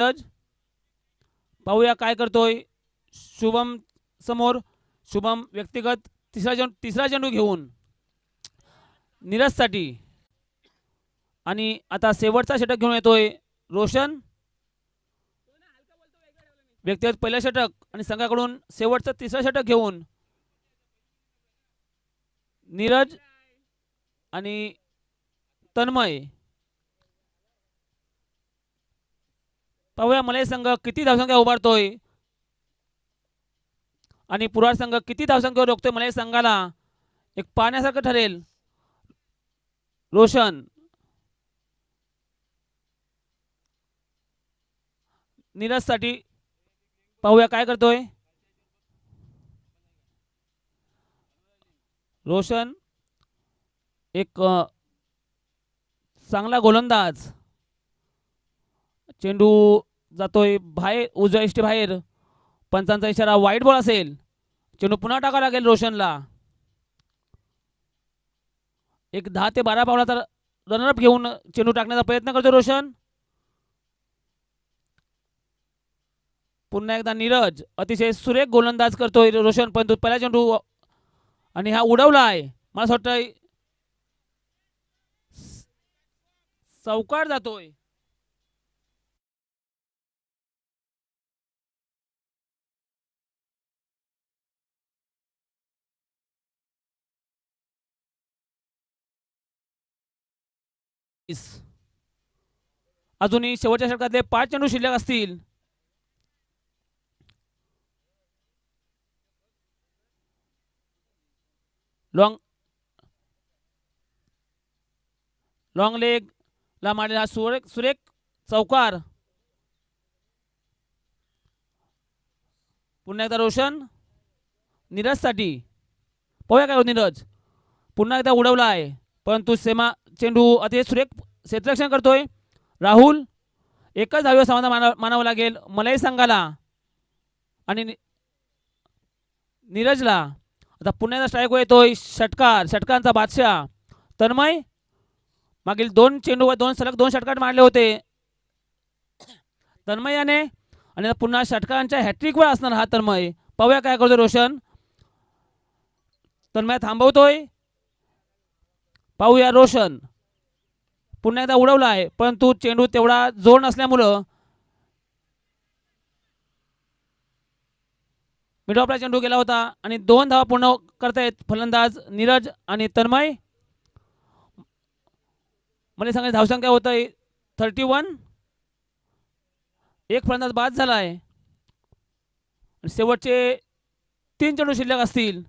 नीरज पाहूया काय करतोय शुभम समोर. शुभम व्यक्तिगत तिसरा चेंडू घेऊन नीरजसाठी आणि आता शेवटचा षटक घेऊन येतोय रोशन. व्यक्तिगत पहिला षटक आणि संघाकडून शेवटचा तिसरा षटक घेऊन नीरज आणि तन्मय. पाहूया मलई संघ किती धावसंख्या उभारतोय आणि पुराड संघ किती धावसंख्येवर रोखतोय मलई संघाला. एक पाहण्यासारखं ठरेल. रोशन नीरज साठी पाहूया काय करतोय रोशन. एक चांगला गोलंदाज. चेंडू जातोय बाहेर उजव्या इष्टी बाहेर. पंचांचा इशारा वाईट बॉल असेल. चेंडू पुन्हा टाकावा लागेल रोशनला. एक 10 ते 12 पावलाचा रनरअप घेऊन चेंडू टाकण्याचा प्रयत्न करतो रोशन. पुन्हा एकदा नीरज अतिशय सुरेख गोलंदाज करतोय रोशन. पण पहिला चेंडू आणि हा उडवला आहे. मला असं वाटतंय चौकार जातोय. अजूनही शेवटच्या षटकातले 5 चेंडू शिल्लक असतील. लॉंग लेग ला मारलेला सुरेख चौकार. पुन्हा एकदा रोशन नीरजसाठी. पाहूया काय नीरज पुन्हा एकदा उडवला आहे परंतु चेंडू अतिशय सुरेख क्षेत्ररक्षण करतोय राहुल. एकच धावेवर समाधान मानावं लागेल मलई संघाला आणि नीरजला. आता पुन्हा एकदा स्ट्राईक येतोय षटकांचा बादशाह तन्मय. मागील 2 चेंडूवर 2 षटकार मारले होते तन्मय याने आणि पुन्हा षटकांच्या हॅट्रिकवर असणार हा तन्मय. पाहूया काय करतोय रोशन. तन्मय थांबवतोय. पाहूया रोशन पुन्हा एकदा उडवला आहे परंतु चेंडू तेवढा जोर नसल्यामुळं मिडऑफला चेंडू गेला होता आणि 2 धावा पूर्ण करतायत फलंदाज नीरज आणि तन्मय. मला सांगायचं धावसंख्या होत आहे 31. एक फलंदाज बाद झाला आहे. शेवटचे 3 चेंडू शिल्लक असतील.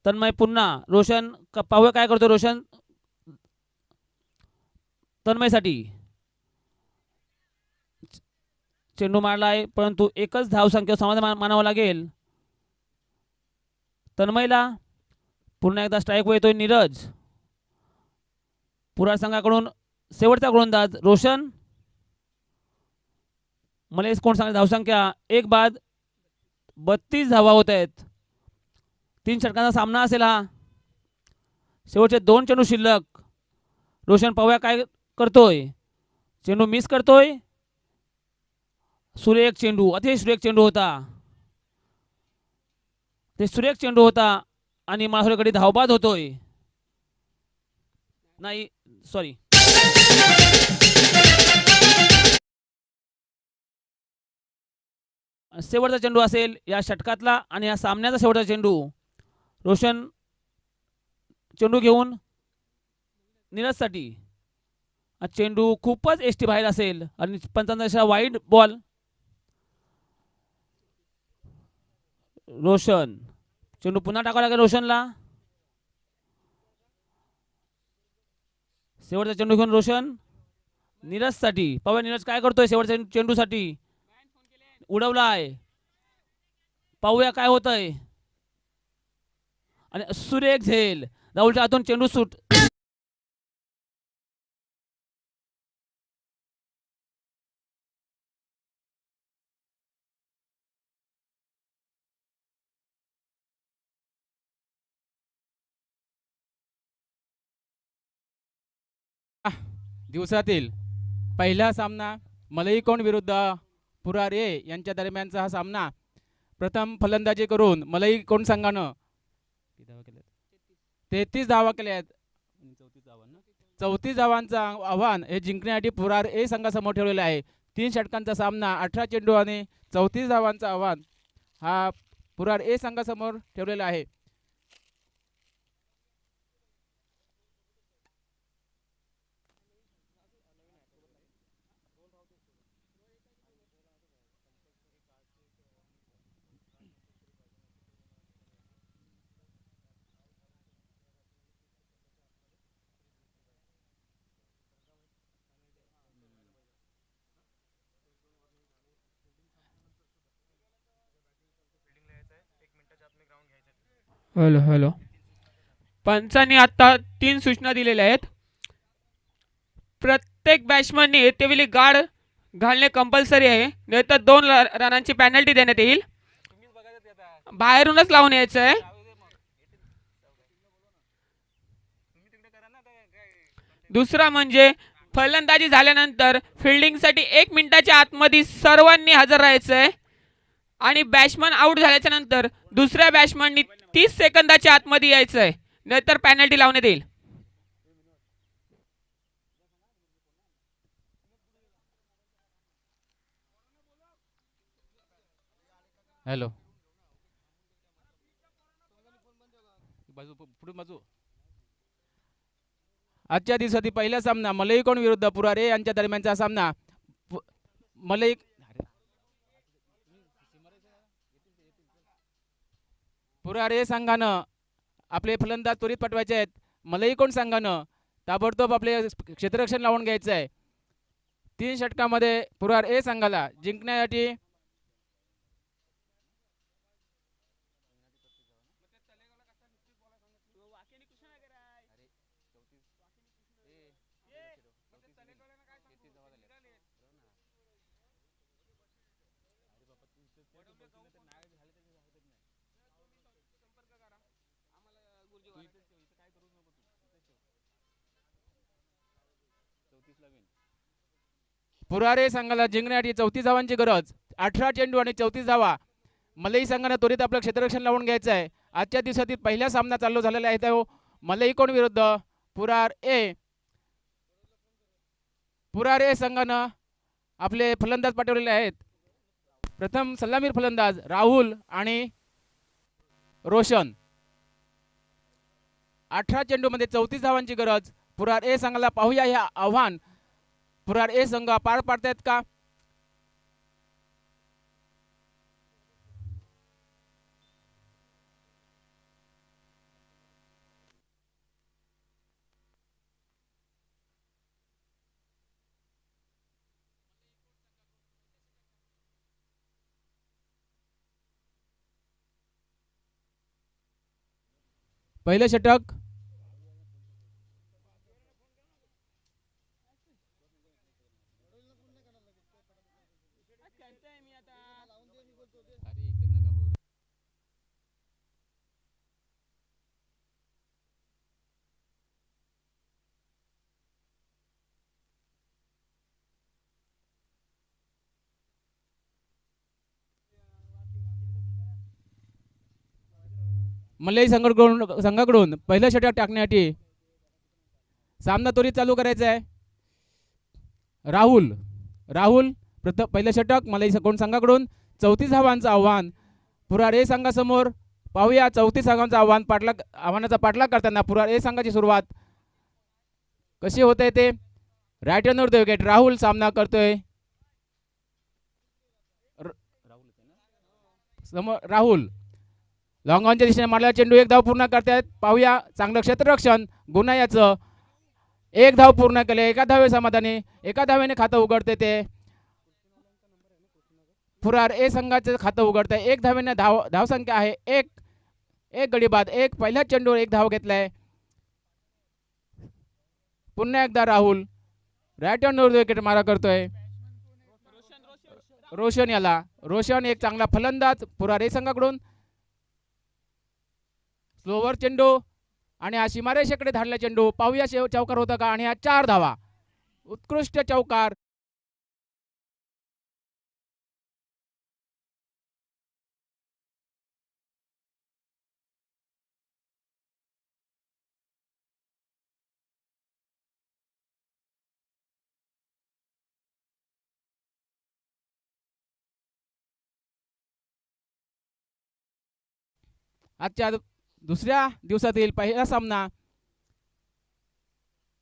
तन्मय पुन्हा रोशन पाहूया काय करतो रोशन तन्मयसाठी. चेंडू मारला आहे परंतु एकच धावसंख्या समाधान मानावं लागेल तन्मयला. पुन्हा एकदा स्ट्राईक येतोय नीरज. पुराड संघाकडून शेवटचा गोलंदाज रोशन. मला कोण सांगेल धावसंख्या 1 बाद 32 धावा होत आहेत. 3 षटकांचा सामना असेल हा. शेवटचे 2 चेंडू शिल्लक. रोशन पाहूया काय करतोय. चेंडू मिस करतोय. सुरेख चेंडू अतिशय सुरेख चेंडू होता. ते सुरेख चेंडू होता आणि मासुरेकडे धावबाद होतोय. नाही सॉरी शेवटचा चेंडू असेल या षटकातला आणि या सामन्याचा शेवटचा चेंडू. रोशन चेंडू घेऊन नीरजसाठी. चेंडू खूपच एसटी बाहेर असेल आणि 55 वाईड बॉल. रोशन चेंडू पुन्हा टाकावा लागेल रोशनला. शेवटचा चेंडू घेऊन रोशन नीरजसाठी. पाहूया नीरज काय करतोय शेवटच्या चेंडूसाठी. उडवला आहे. पाहूया काय होतंय आणि सुरेख झेल. राहुलच्या हातून चेंडू सूट. दिवसातील पहिला सामना मलईकोंड विरुद्ध पुरार ए यांच्या दरम्यानचा हा सामना. प्रथम फलंदाजी करून मलईकोंड संघानं 33 धावा केल्या आहेत. 34 धावांचं आव्हान हे जिंकण्यासाठी पुरार ए संघासमोर ठेवलेलं आहे. 3 षटकांचा सामना, 18 चेंडू आणि 34 धावांचं आव्हान हा पुरार ए संघासमोर ठेवलेला आहे. Hello hello. पंचांनी आता 3 सूचना दिलेल्या आहेत. प्रत्येक बॅट्समनने तेवढी गाड घालणे कंपल्सरी आहे, नाहीतर 2 रनांची पेनल्टी देण्यात येईल. बाहेरूनच लावून यायचं आहे. दुसरा म्हणजे फलंदाजी झाल्यानंतर फिल्डिंगसाठी 1 मिनिटाच्या आतमध्ये सर्वांनी हजर राहायचं आहे आणि बॅट्समन आउट झाल्याच्या नंतर दुसऱ्या बॅट्समननी 30 सेकंदाच्या आतमध्ये यायचं आहे, नाहीतर पेनल्टी लावण्यात येईल. हॅलो पुढे बाजू. आजच्या दिवसातील पहिला सामना मलईकोंड विरुद्ध पुरार ए यांच्या दरम्यानचा सामना. मलई पुरार ए संघानं आपले फलंदाज त्वरित पाठवायचे आहेत. मलईकोंड संघानं ताबडतोब आपले क्षेत्ररक्षण लावून घ्यायचं आहे. 3 षटकामध्ये पुरार ए संघाला जिंकण्यासाठी पुरार ए संघाला जिंकण्यासाठी 34 धावांची गरज. 18 चेंडू आणि 34 धावा. मलई संघाने त्वरित आपलं क्षेत्ररक्षण लावून घ्यायचं आहे. आजच्या दिवसातील पहिला सामना चालू झालेला आहे, तो मलईकोंड विरुद्ध पुरार ए. पुरार ए संघानं आपले फलंदाज पाठवलेले आहेत. प्रथम सलामीर फलंदाज राहुल आणि रोशन. 18 चेंडूमध्ये 34 धावांची गरज. पुरार ए संघाला पाहूया हे आव्हान पुरार ए संघ पार पाडतायत का. पहिले षटक मलई संघाकडून पहिलं षटक टाकण्यासाठी सामना त्वरित चालू करायचा आहे. राहुल पहिलं षटक मलई संघाकडून 34 धावांचं आव्हान पुरार ए संघासमोर. पाहूया 34 धावांचं आव्हानाचा पाठलाग करताना पुरार ए संघाची सुरुवात कशी होते ते. Right रनवर wicket. राहुल सामना करतोय. राहुल लॉंग ऑनच्या दिशेने मारलेला चेंडू 1 धाव पूर्ण करतायत. पाहूया चांगलं क्षेत्ररक्षण गुन्हायाचं. 1 धाव पूर्ण केले. 1 धावे समाधानी. 1 धावेने खातं उघडते ते पुरार ए संघाचं खातं उघडत आहे. 1 धावेने धावसंख्या आहे 1 गडी बाद. पहिल्या चेंडूवर 1 धाव घेतलाय. पुन्हा एकदा राहुल राईट हँडवर विकेट मारा करतोय. रोशन एक चांगला फलंदाज पुरार ए संघाकडून. स्लोवर चेंडू आणि हा सीमारेषेकडे धाडला चेंडू. पाहूया चौकार होता का. आणि हा 4 धावा. उत्कृष्ट चौकार. आजच्या दुसऱ्या दिवसातील पहिला सामना,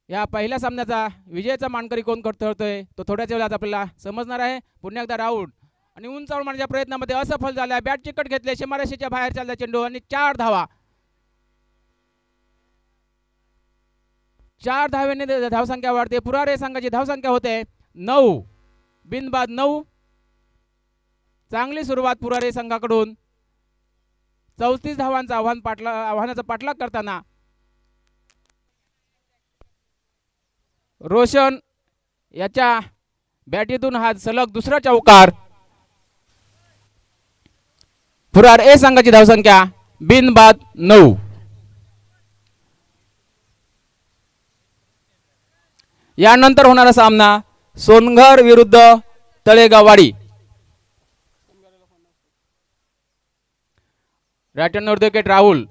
या पहिल्या सामन्याचा विजयाचा मानकरी कोण ठरतोय तो थोड्याच वेळात आपल्याला समजणार आहे. पुन्हा एकदा राऊंड आणि उंचावून मारण्याच्या प्रयत्नामध्ये असफल झाला. बॅट चिकट घेतले, सीमारेषेच्या बाहेर चालला चेंडू आणि 4 धावा. 4 धावेने धावसंख्या वाढते. पुरारे संघाची धावसंख्या होते 9, बिनबाद 9. चांगली सुरुवात पुरारे संघाकडून. 34 धावांचा आव्हानाचा पाठलाग करताना रोशन याच्या बॅटीतून हा सलग दुसरा चौकार. पुरार ए संघाची धावसंख्या बिनबाद 9. यानंतर होणारा सामना सोनघर विरुद्ध तळेगाववाडी. रॅटन विकेट राहुल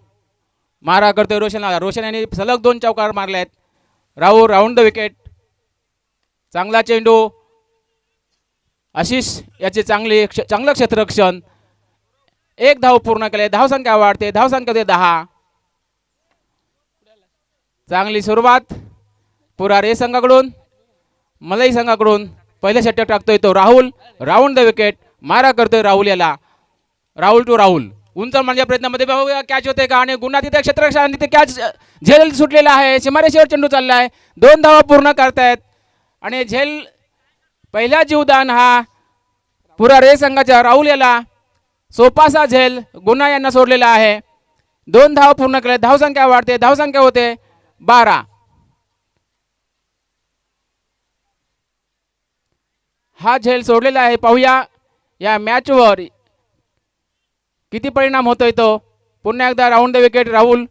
मारा करतोय रोशनला. रोशन यांनी सलग 2 चौकार मारले आहेत. Rahul round the wicket. चांगला चेंडू. आशिष याचे चांगलं क्षेत्ररक्षण. 1 धाव पूर्ण केले. धावसंख्या वाढते. धावसंख्या होते 10. चांगली सुरुवात पुरार ए संघाकडून. मलई संघाकडून पहिल्या षटक टाकतोय तो राहुल. Round the wicket. मारा करतोय राहुल याला. राहुल टू राहुल. उंच मारण्याच्या प्रयत्नामध्ये कॅच होते का आणि गुन्हा तिथे क्षेत्ररक्षण तिथे कॅच झेल सुटलेला आहे. सीमारेषेवर चेंडू चाललाय. 2 धावा पूर्ण करतायत आणि झेल पहिला जीवदान हा पुरार ए संघाच्या राहुल याला सोपासा झेल गुन्हा यांना सोडलेला आहे. 2 धावा पूर्ण केले. धावसंख्या वाढते. धावसंख्या होते 12. हा झेल सोडलेला आहे. पाहूया या मॅचवर किती परिणाम होतोय तो. पुन्हा एकदा राऊंड द विकेट राहुल.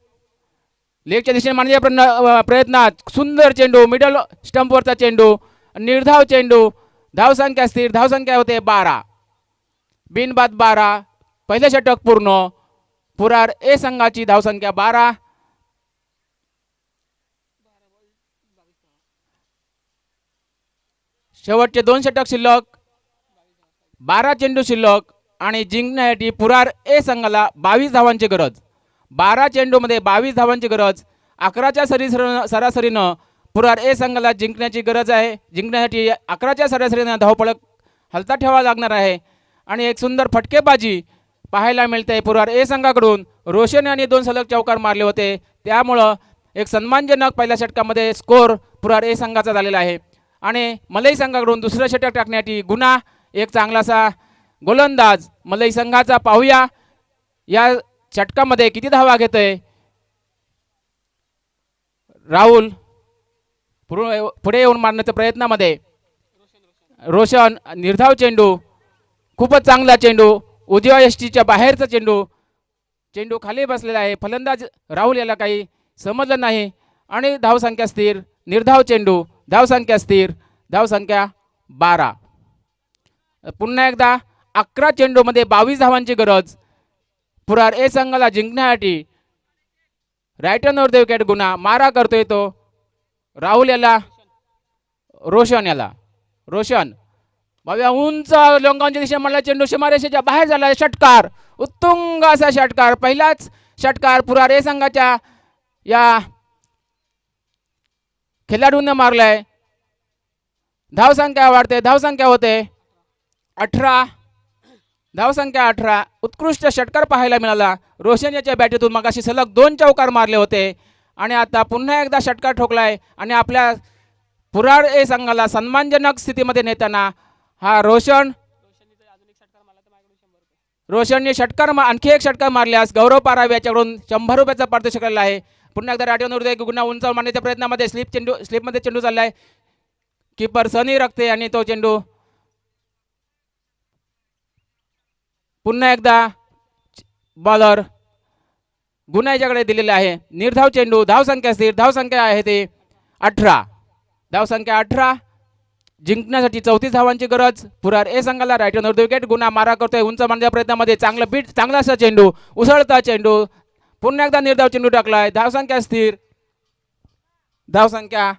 लेगच्या दिशेने मारण्याच्या प्रयत्नात सुंदर चेंडू. मिडल स्टंपवरचा चेंडू. निर्धाव चेंडू. धावसंख्या स्थिर. धावसंख्या होते 12. बिनबाद 12. पहिले षटक पूर्ण. पुरार ए संघाची धावसंख्या 12. शेवटचे 2 षटक शिल्लक. 12 चेंडू शिल्लक आणि जिंकण्यासाठी पुरार ए संघाला 22 धावांची गरज. 12 चेंडूमध्ये 22 धावांची गरज. 11च्या सरासरीनं पुरार ए संघाला जिंकण्याची गरज आहे. जिंकण्यासाठी 11च्या सरासरीनं धावफलक हलता ठेवावा लागणार आहे. आणि एक सुंदर फटकेबाजी पाहायला मिळते पुरार ए संघाकडून. रोशन यांनी 2 सलग चौकार मारले होते. त्यामुळं एक सन्मानजनक पहिल्या षटकामध्ये स्कोर पुरार ए संघाचा झालेला आहे. आणि मलई संघाकडून दुसरं षटक टाकण्यासाठी गुन्हा एक चांगलासा गोलंदाज मलई संघाचा. पाहूया या षटकामध्ये किती धावा घेतोय राहुल. पुढे येऊन मारण्याच्या प्रयत्नामध्ये रोशन. निर्धाव चेंडू. खूपच चांगला चेंडू. उजव्या यष्टीच्या बाहेरचा चेंडू. चेंडू खाली बसलेला आहे. फलंदाज राहुल याला काही समजलं नाही आणि धावसंख्या स्थिर. निर्धाव चेंडू. धावसंख्या स्थिर. धावसंख्या 12. पुन्हा एकदा 11 चेंडूमध्ये 22 धावांची गरज. पुरार ए संघाला जिंकण्यासाठी रायटन द विकेट गुन्हा. मारा करतोय तो राहुल याला. रोशन याला. रोशन बाबा उंच लोंगांच्या दिशेने मला चेंडू सीमारेषेच्या बाहेर झाला. षटकार. उत्तुंग असा षटकार. पहिलाच षटकार पुरार ए संघाच्या या खेळाडूंना मारलाय. धावसंख्या वाढते. धावसंख्या होते 18. धावसंख्या 18. उत्कृष्ट षटकार पाहायला मिळाला. रोशन याच्या बॅटीतून मगाशी सलग 2 चौकार मारले होते आणि आता पुन्हा एकदा षटकार ठोकलाय आणि आपल्या पुरार ए संघाला सन्मानजनक स्थितीमध्ये नेताना हा रोशनने षटकार आणखी एक षटकार मारल्यास गौरव पारावे याच्याकडून 100 रुपयाचा पारितोषिक आलेला आहे. पुन्हा एकदा राठीवर गुन्हा उंचावर मारण्याच्या प्रयत्नामध्ये स्लिपमध्ये चेंडू चाललाय. कीपर सनी रखते आणि तो चेंडू पुन्हा एकदा बॉलर गुन्हा याच्याकडे दिलेला आहे. निर्धाव चेंडू. धावसंख्या स्थिर. धावसंख्या आहे ते 18. धावसंख्या 18. जिंकण्यासाठी 34 धावांची गरज. पुरार ए संघाला रायटन विकेट. गुन्हा मारा करतोय उंच मारण्याच्या प्रयत्नामध्ये. चांगला असा चेंडू. उसळता चेंडू. पुन्हा एकदा निर्धाव चेंडू टाकलाय. धावसंख्या स्थिर. धावसंख्या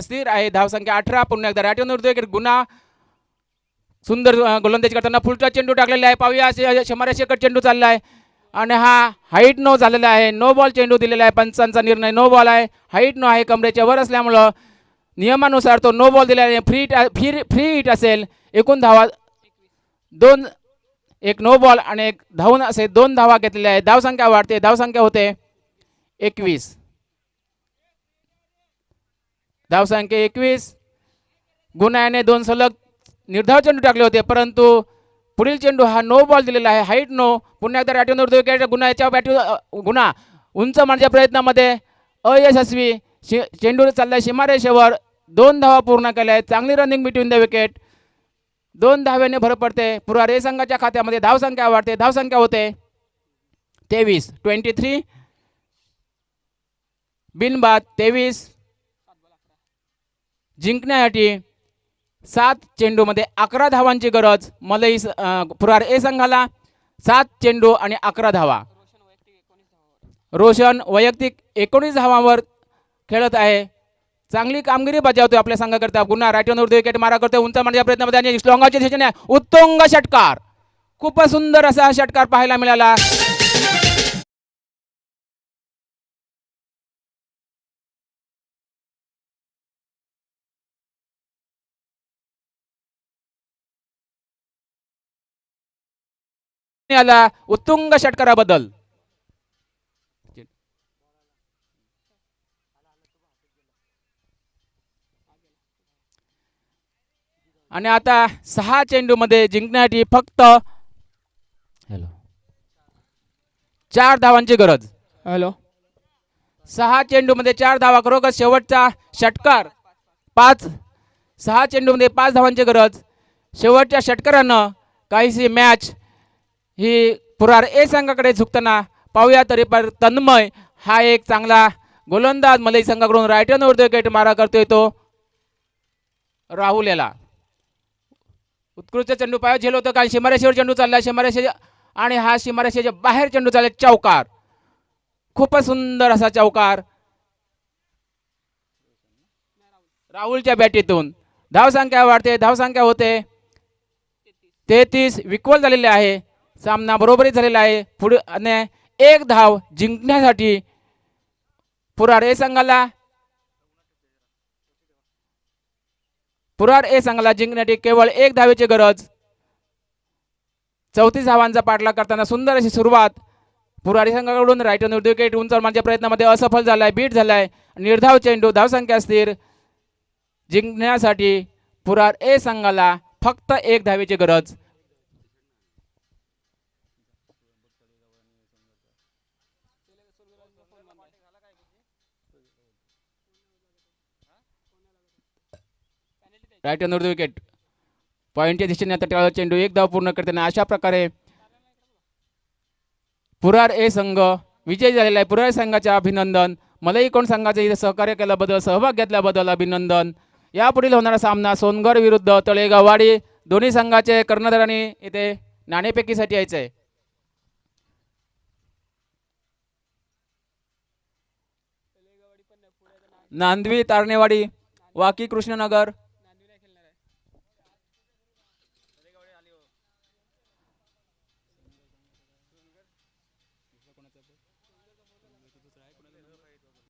स्थिर आहे. धावसंख्या 18. पुन्हा एकदा रायटन विकेट गुन्हा सुंदर गोलंदाजी करताना फुलटा चेंडू टाकलेला आहे. पाहूया शंभर शेकट चेंडू चालला आहे आणि हा हाईट नो झालेला आहे. नो बॉल चेंडू दिलेला आहे. पंचांचा निर्णय नो बॉल आहे. हाईट नो आहे, कमरेच्या वर असल्यामुळं नियमानुसार तो नो बॉल दिलेला आहे. फ्री हिट असेल. एकूण धावा 2, एक नो बॉल आणि एक धावून असे 2 धावा घेतलेल्या आहेत. धावसंख्या वाढते. धावसंख्या होते 21. धावसंख्या 21. गुन्ह्याने 2 सलग निर्धाव चेंडू टाकले होते, परंतु पुढील चेंडू हा नो बॉल दिलेला आहे. Height no. पुन्हा एकदा बॅटिंग विकेट. गुन्ह्याच्या गुन्हा उंच मारण्याच्या प्रयत्नामध्ये अयशस्वी. चेंडू चाललाय सीमारेषेवर. 2 धावा पूर्ण केल्या आहेत. चांगली रनिंग बिटवीन द विकेट. 2 धाव्याने भर पडते. पुरार ए संघाच्या खात्यामध्ये धावसंख्या वाढते. धावसंख्या होते 23. बिनबाद 23. जिंकण्यासाठी 7 चेंडूमध्ये 11 धावांची गरज मलई पुरार ए संघाला. 7 चेंडू आणि 11 धावा. रोशन वैयक्तिक 19 धावांवर खेळत आहे. चांगली कामगिरी बजावतोय आपल्या संघाकरता. पुन्हा राईटवर विकेट मारा करतोय उंच मारण्याच्या प्रयत्नामध्ये आणि स्लॉंगाच्या दिशेने उत्तुंग षटकार. खूप सुंदर असा षटकार पाहायला मिळाला. याला उत्तुंग षटकाराबद्दल आणि आता 6 चेंडूमध्ये जिंकण्यासाठी फक्त 4 धावांची गरज. 6 चेंडूमध्ये 4 धावा. खरोखर शेवटचा षटकार. 6 चेंडूमध्ये 5 धावांची गरज. शेवटच्या षटकारानं काहीशी मॅच ही पुरार ए संघाकडे झुकताना पाहूया. तरी पण तन्मय हा एक चांगला गोलंदाज मलई संघाकडून राईटन विकेट मारा करतोय. तो राहुल याला उत्कृष्ट चेंडू पाया झेल होतं. कारण सीमारेषेवर चेंडू चालला. सीमारेषे आणि हा सीमारेषेच्या बाहेर चेंडू चालला. चौकार. खूपच सुंदर असा चौकार राहुलच्या बॅटीतून. धावसंख्या वाढते. धावसंख्या होते 33. विक्वल झालेले आहे. सामना बरोबरीत झालेला आहे. पुढे आणि 1 धाव जिंकण्यासाठी पुरार ए संघाला जिंकण्यासाठी केवळ 1 धावेची गरज. 34 धावांचा पाठलाग करताना सुंदर अशी सुरुवात पुरारी संघाकडून. राईटन विकेट उंच मारण्याच्या प्रयत्नामध्ये असफल झालाय. बीट झालाय. निर्धाव चेंडू. धावसंख्या स्थिर. जिंकण्यासाठी पुरार ए संघाला फक्त 1 धावेची गरज. राईटन विकेट पॉइंटच्या दिशेने आता टाळा चेंडू. 1 धाव पूर्ण करताना अशा प्रकारे पुरार ए संघ विजयी झालेला आहे. पुरार संघाचे अभिनंदन. मलई कोण संघाचे इथे सहकार्य केल्याबद्दल, सहभाग घेतल्याबद्दल अभिनंदन. यापुढील होणारा सामना सोनगड विरुद्ध तळेगाववाडी. दोन्ही संघाचे कर्णधारांनी इथे नाणेफेकीसाठी यायचं आहे. नांदवी तारणेवाडी, वाकी कृष्णनगर.